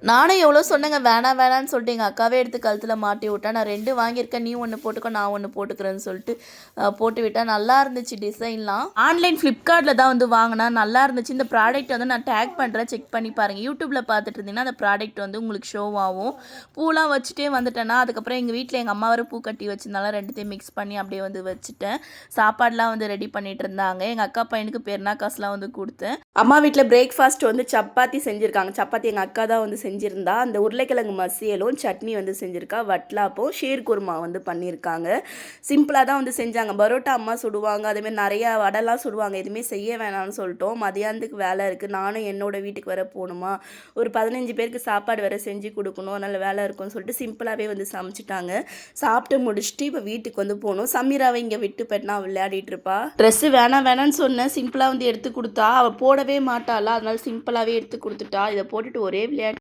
நானும் எவ்வளோ சொன்னேங்க. வேணாம் வேணான்னு சொல்லிட்டு எங்க அக்காவே எடுத்து கழுத்துல மாட்டி விட்டா. நான் 2 வாங்கியிருக்கேன். நீ 1 போட்டுக்கோ, நான் 1 போட்டுக்கிறேன்னு சொல்லிட்டு போட்டு விட்டா. நல்லா இருந்துச்சு டிசைன்லாம். ஆன்லைன் Flipkartல தான் வந்து வாங்குனா. நல்லா இருந்துச்சு. இந்த ப்ராடக்ட் வந்து நான் டேக் பண்ணுறேன். செக் பண்ணி பாருங்க. யூடியூப்ல பார்த்துட்டு இருந்தீங்கன்னா, அந்த ப்ராடக்ட் வந்து உங்களுக்கு ஷோ ஆகும். பூலாம் வச்சுட்டே வந்துட்டேன்னா, அதுக்கப்புறம் எங்கள் வீட்டில் எங்கள் அம்மா வேறு பூ கட்டி வச்சிருந்தாலும் 2த்தையும் மிக்ஸ் பண்ணி அப்படியே வந்து வச்சுட்டேன். சாப்பாடுலாம் வந்து ரெடி பண்ணிட்டு இருந்தாங்க. எங்கள் அக்கா பையனுக்கு பெருனா காசுலாம் வந்து கொடுத்தேன். அம்மா வீட்டில் பிரேக்ஃபாஸ்ட் வந்து சப்பாத்தி செஞ்சுருக்காங்க. சப்பாத்தி எங்கள் அக்கா தான் வந்து செஞ்சுருந்தா. அந்த உருளைக்கிழங்கு மசியலும் சட்னி வந்து செஞ்சுருக்கா. வட்லாப்பம் ஷீர் குருமா வந்து பண்ணியிருக்காங்க. சிம்பிளாக தான் வந்து செஞ்சாங்க. பரோட்டா அம்மா சுடுவாங்க. அதேமாதிரி நிறையா வடைலாம் சுடுவாங்க. எதுவுமே செய்ய வேணாம்னு சொல்லிட்டோம். மதியானத்துக்கு வேலை இருக்குது. நானும் என்னோடய வீட்டுக்கு வேறு போகணுமா, ஒரு 15 பேருக்கு சாப்பாடு வேறு செஞ்சு கொடுக்கணும். அதனால் வேலை இருக்கும்னு சொல்லிட்டு சிம்பிளாகவே வந்து சமைச்சிட்டாங்க. சாப்பிட்டு முடிச்சுட்டு இப்போ வீட்டுக்கு வந்து போகணும். சமீராவை இங்கே விட்டு போயிட்டுனா விளையாடிட்டு இருப்பா. ட்ரெஸ்ஸு வேணாம் வேணான்னு சொன்னேன். சிம்பிளாக வந்து எடுத்து கொடுத்தா. அவள் போடவே மாட்டாளா, அதனால சிம்பிளாகவே எடுத்து கொடுத்துட்டா. இதை போட்டுட்டு ஒரே விளையாட்டு.